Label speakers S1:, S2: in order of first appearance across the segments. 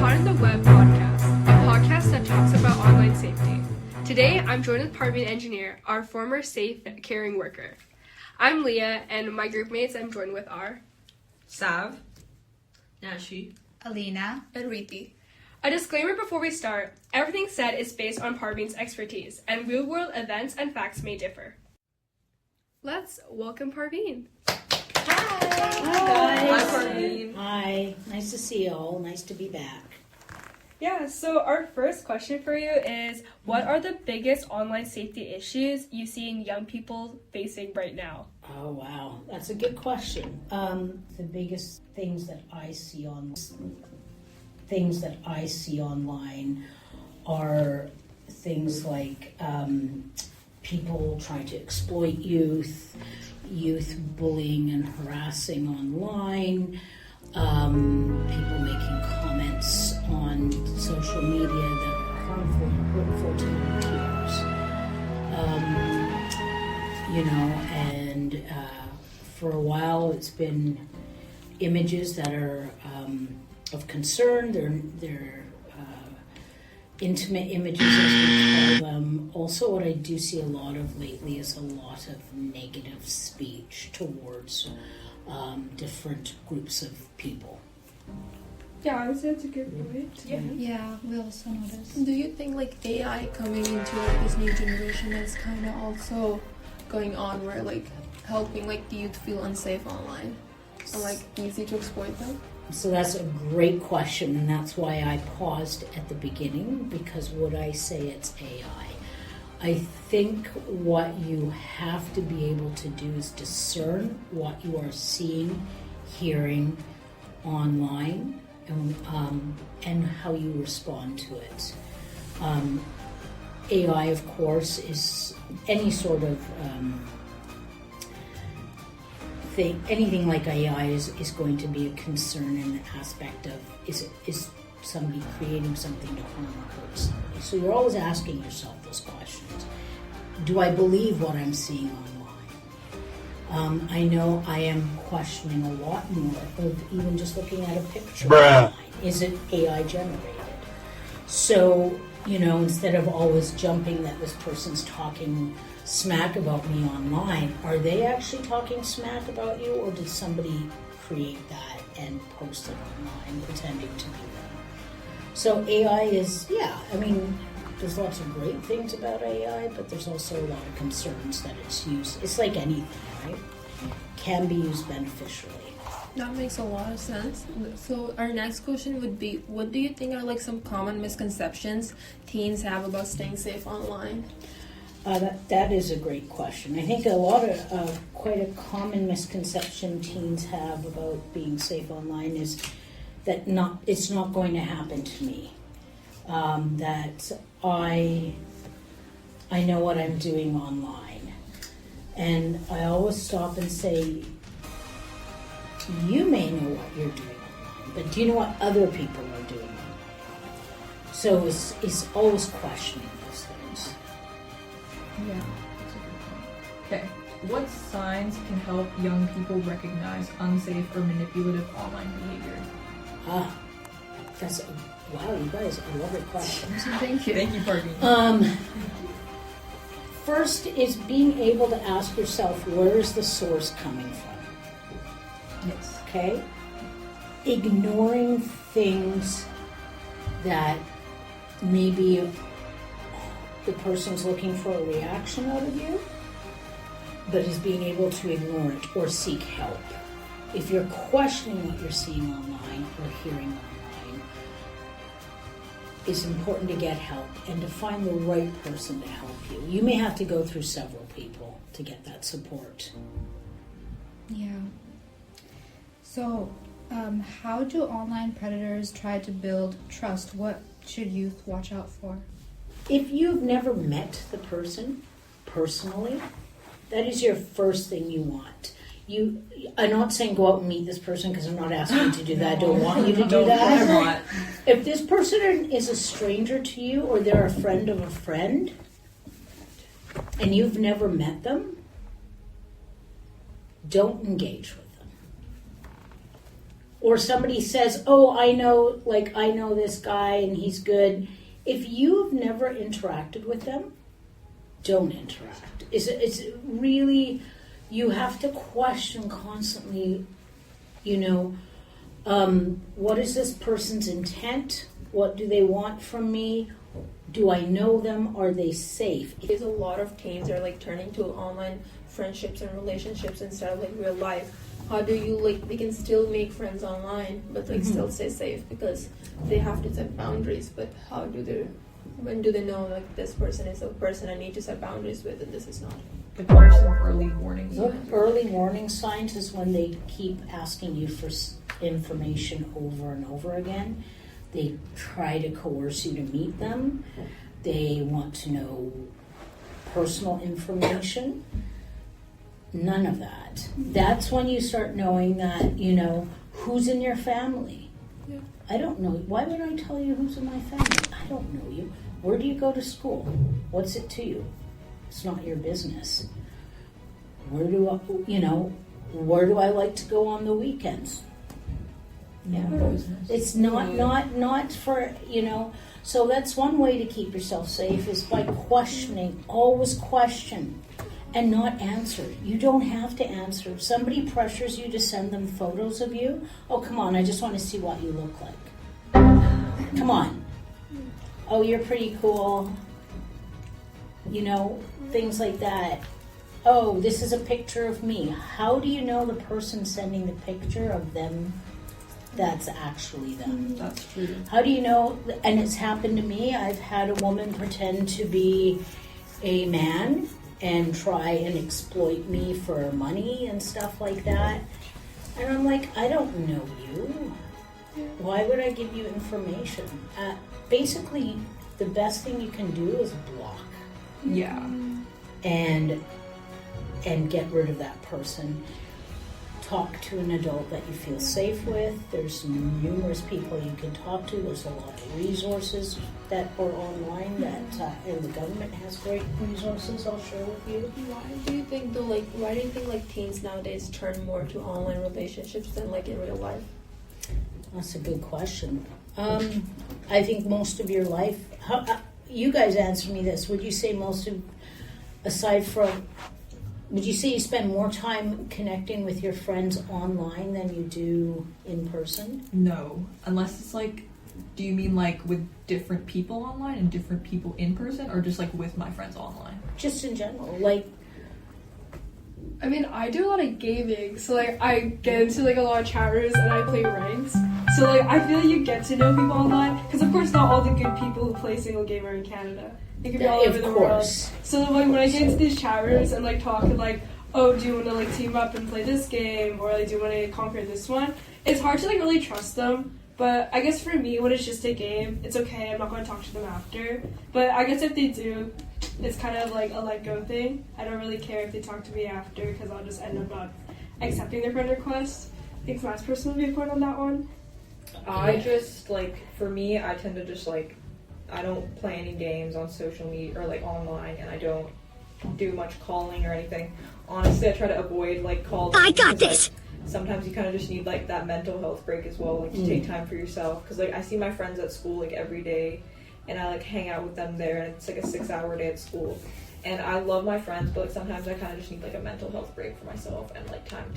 S1: On the Web podcast, a podcast that talks about online safety. Today, I'm joined with Parveen Engineer, our former safe caring worker. I'm Leah, and my group mates I'm joined with are
S2: Sav, Nashi,
S3: Alina,
S1: and Reeti. A disclaimer before we start, everything said is based on Parveen's expertise, and real-world events and facts may differ. Let's welcome Parveen.
S3: Hi
S2: Hi, Parveen.
S4: Hi, nice to see you all. Nice to be back.
S1: Yeah, so our first question for you is, what are the biggest online safety issues you see in young people facing right now?
S4: Oh wow, that's a good question. The biggest things that I see online are things like people trying to exploit youth bullying and harassing online, people making comments on social media that are harmful and hurtful to their peers. And for a while it's been images that are of concern. They're intimate images, as we call them. Also, what I do see a lot of lately is a lot of negative speech towards different groups of people.
S1: Yeah, I would say that's a good point.
S3: Yeah, we also noticed.
S5: Do you think like AI coming into like this new generation is kind of also going on where like helping like the youth feel unsafe online and like easy to exploit them?
S4: So that's a great question, and that's why I paused at the beginning, because would I say it's AI? I think what you have to be able to do is discern what you are seeing, hearing online, and how you respond to it. AI, of course, is any sort of anything like AI is going to be a concern in the aspect of is somebody creating something to harm or hurt somebody. So you're always asking yourself those questions. Do I believe what I'm seeing online? I know I am questioning a lot more of even just looking at a picture online. Is it AI generated? So, instead of always jumping that this person's talking smack about me online, are they actually talking smack about you, or did somebody create that and post it online pretending to be them? So AI is, there's lots of great things about AI, but there's also a lot of concerns that it's used. It's like anything, right? Can be used beneficially.
S5: That makes a lot of sense. So our next question would be, what do you think are like some common misconceptions teens have about staying safe online?
S4: That is a great question. I think quite a common misconception teens have about being safe online is that it's not going to happen to me. That I know what I'm doing online. And I always stop and say, you may know what you're doing online, but do you know what other people are doing online? So it's always questioning those things.
S2: Yeah. Okay. What signs can help young people recognize unsafe or manipulative online behavior?
S4: Wow, you guys are lovely questions.
S5: Thank you.
S2: Thank you, Parveen.
S4: First is being able to ask yourself, where is the source coming from?
S2: Yes.
S4: Okay? Ignoring things that maybe the person's looking for a reaction out of you, but is being able to ignore it or seek help. If you're questioning what you're seeing online or hearing online, it's important to get help and to find the right person to help you. You may have to go through several people to get that support.
S3: Yeah. So, how do online predators try to build trust? What should youth watch out for?
S4: If you've never met the person personally, that is your first thing you want. I'm not saying go out and meet this person, because I'm not asking you to do that. I don't want you to do that. If this person is a stranger to you, or they're a friend of a friend, and you've never met them, don't engage with them. or somebody says, oh, I know this guy and he's good. If you've never interacted with them, don't interact. It's really, you have to question constantly, what is this person's intent? What do they want from me? Do I know them? Are they safe?
S5: There's a lot of teens that are like turning to online friendships and relationships instead of like real life. How do you they can still make friends online but like still stay safe because they have to set boundaries, but when do they know like this person is a person I need to set boundaries with and this is not?
S2: Like, what are some early warning signs?
S4: Early warning signs is when they keep asking you for information over and over again. They try to coerce you to meet them. They want to know personal information. None of that. That's when you start knowing that, who's in your family.
S5: Yeah.
S4: I don't know. Why would I tell you who's in my family? I don't know you. Where do you go to school? What's it to you? It's not your business. Where do I like to go on the weekends?
S2: Yeah.
S4: It's not for, so that's one way to keep yourself safe is by questioning. Always question and not answer. You don't have to answer. If somebody pressures you to send them photos of you, oh, come on, I just want to see what you look like. Come on. Oh, you're pretty cool. Things like that. Oh, this is a picture of me. How do you know the person sending the picture of them that's actually them?
S2: That's true.
S4: How do you know? And it's happened to me. I've had a woman pretend to be a man and try and exploit me for money and stuff like that. And I'm like, I don't know you. Why would I give you information? Basically, the best thing you can do is block
S2: Yeah.
S4: and get rid of that person. Talk to an adult that you feel safe with. There's numerous people you can talk to. There's a lot of resources that are online and the government has great resources I'll share with you.
S5: Why do you think teens nowadays turn more to online relationships than like in real life?
S4: That's a good question. I think most of your life, you guys answer me this, would you say would you say you spend more time connecting with your friends online than you do in person?
S2: No. Unless it's do you mean with different people online and different people in person, or just with my friends online?
S4: Just in general,
S1: I mean, I do a lot of gaming, so I get into a lot of chat rooms and I play ranks. So I feel you get to know people online, because of course not all the good people who play single game are in Canada. They could be all over the world. So when I get into these chat rooms and talk and oh, do you want to team up and play this game, or do you want to conquer this one? It's hard to really trust them. But I guess for me, when it's just a game, it's okay. I'm not going to talk to them after. But I guess if they do, it's kind of a let go thing. I don't really care if they talk to me after, because I'll just end up not accepting their friend request. I think Matt's personal viewpoint on that one.
S2: I just for me, I tend to just I don't play any games on social media or online, and I don't do much calling or anything. Honestly, I try to avoid calls. I got this. Sometimes you kind of just need that mental health break as well, to take time for yourself. Because I see my friends at school every day, and I hang out with them there, and it's a 6-hour day at school. And I love my friends, but sometimes I kind of just need a mental health break for myself and time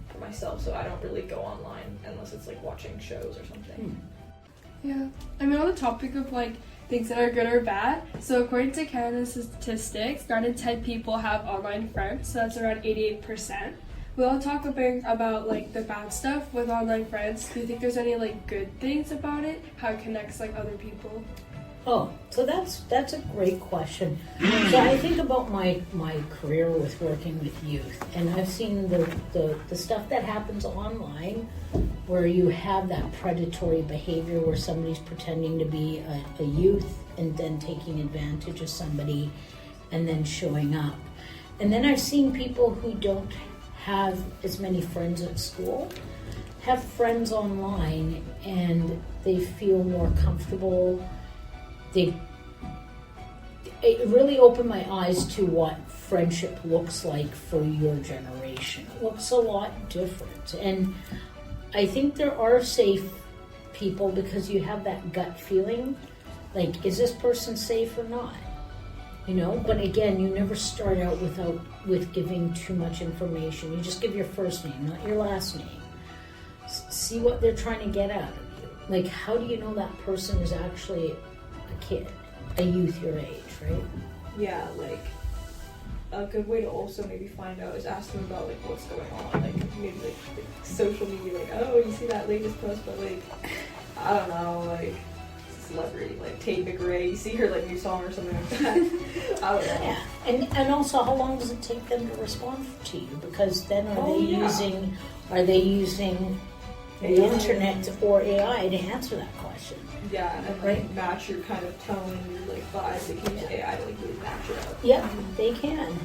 S2: for myself. So I don't really go online unless it's watching shows or something.
S1: Yeah. I mean, on the topic of things that are good or bad, so according to Canada's statistics, 9 in 10 people have online friends, so that's around 88%. We'll talk about the bad stuff with online friends. Do you think there's any good things about it? How it connects other people?
S4: Oh, so that's a great question. So I think about my career with working with youth, and I've seen the stuff that happens online where you have that predatory behavior where somebody's pretending to be a youth and then taking advantage of somebody and then showing up. And then I've seen people who don't have as many friends at school have friends online, and they feel more comfortable. It really opened my eyes to what friendship looks like for your generation. It looks a lot different. And I think there are safe people because you have that gut feeling, like, is this person safe or not? You know, but again, you never start out with giving too much information. You just give your first name, not your last name. See what they're trying to get out of you. Like, how do you know that person is actually a kid, a youth your age, right?
S2: Yeah, like a good way to also maybe find out is ask them about like what's going on, like maybe like social media, like, oh, you see that latest post, but like I don't know, like celebrity like Tate McRae, you see her like new song or something like that. I don't know.
S4: Yeah, and also, how long does it take them to respond to you? Because then are they using the
S2: AI.
S4: internet or AI to answer that question?
S2: Yeah, and like
S4: Right.
S2: match your kind of tone and your like vibes. They can use AI to like really match it up.
S4: Yeah, they can.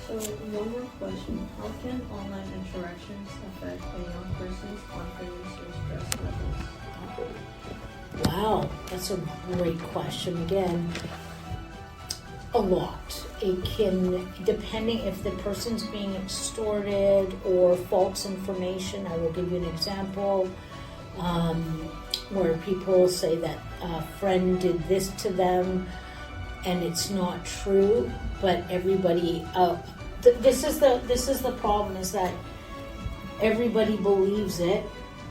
S6: So one more question. How can online interactions affect a young person's confidence or stress levels?
S4: Wow, that's a great question. Again, a lot. It can, depending if the person's being extorted or false information. I will give you an example where people say that a friend did this to them and it's not true, but everybody. This is the problem, is that everybody believes it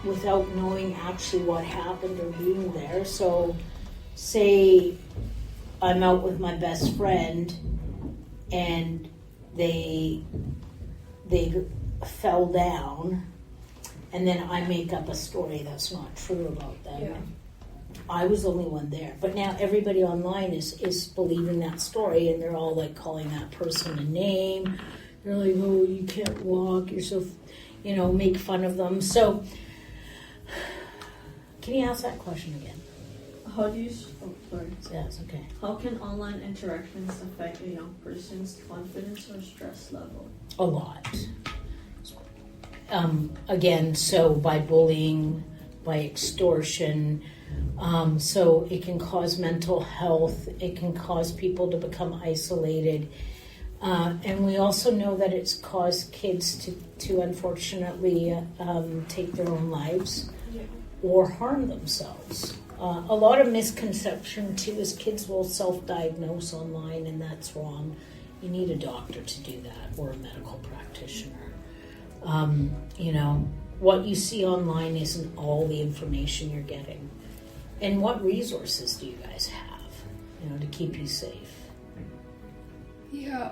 S4: without knowing actually what happened or being there. So, say I'm out with my best friend and they fell down, and then I make up a story that's not true about them.
S2: Yeah.
S4: I was the only one there, but now everybody online is believing that story, and they're all like calling that person a name. They're like, oh, you can't walk, you're so, make fun of them. So, can you ask that question again?
S6: How do you? Oh, sorry.
S4: Yes, okay.
S6: How can online interactions affect a young person's confidence or stress level?
S4: A lot. Again, so by bullying, by extortion, so it can cause mental health, it can cause people to become isolated. And we also know that it's caused kids to unfortunately take their own lives or harm themselves. A lot of misconception too is kids will self-diagnose online, and that's wrong. You need a doctor to do that, or a medical practitioner. What you see online isn't all the information you're getting. And what resources do you guys have, to keep you safe?
S1: Yeah,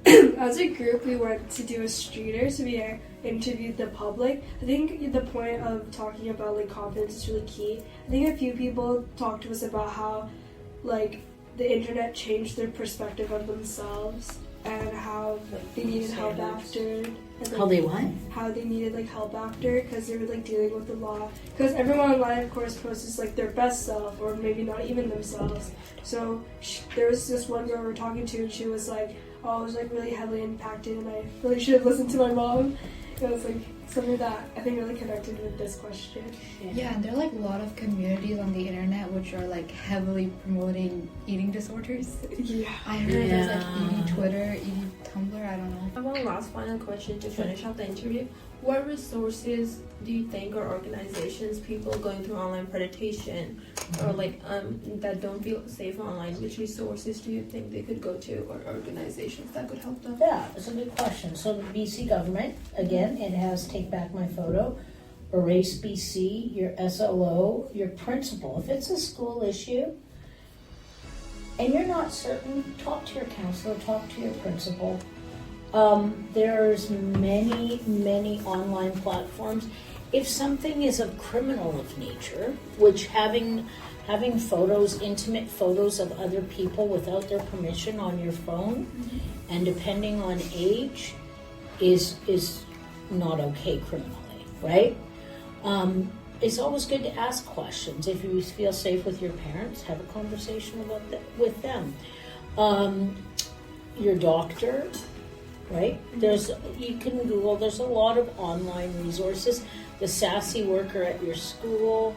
S1: as a group, we went to do a streeter, so we interviewed the public. I think the point of talking about like confidence is really key. I think a few people talked to us about how like the internet changed their perspective of themselves and how they needed help after. And,
S4: How they what?
S1: How they needed like help after, because they were like dealing with the law. Because everyone online, of course, posts like their best self, or maybe not even themselves. So there was this one girl we were talking to, and she was like, "Oh, I was like really heavily impacted, and I really should have listened to my mom." It was like something that I think really connected with this question.
S3: Yeah, and there are like a lot of communities on the internet which are like heavily promoting eating disorders.
S1: Yeah.
S3: I heard there's like
S4: Yeah.
S3: ED Twitter, ED Tumblr, I don't know.
S5: I have one last final question to finish off the interview. What resources do you think, or organizations, people going through online predation or like that don't feel safe online, which resources do you think they could go to, or organizations that could help them?
S4: Yeah, that's a good question. So the BC government, again, it has Take Back My Photo, Erase BC, your SLO, your principal. If it's a school issue and you're not certain, talk to your counselor, talk to your principal. There's many online platforms. If something is of criminal of nature, which having photos, intimate photos of other people without their permission on your phone, and depending on age, is not okay criminally, right? It's always good to ask questions. If you feel safe with your parents, have a conversation with them. Your doctor, right? You can Google. There's a lot of online resources. The Sassy Worker at your school,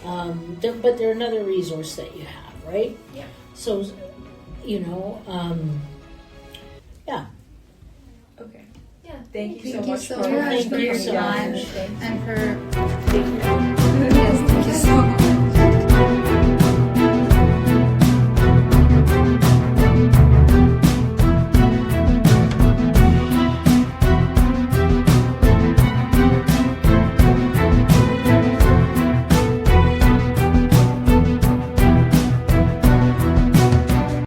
S4: but they're another resource that you have, right?
S5: Yeah.
S4: So, yeah.
S5: Okay. Yeah.
S2: Thank you
S3: Thank
S2: so
S3: you
S2: much
S3: so
S2: for
S3: much
S4: Thank
S3: for
S4: you
S3: your
S4: so
S3: time
S4: much.
S3: and for
S2: taking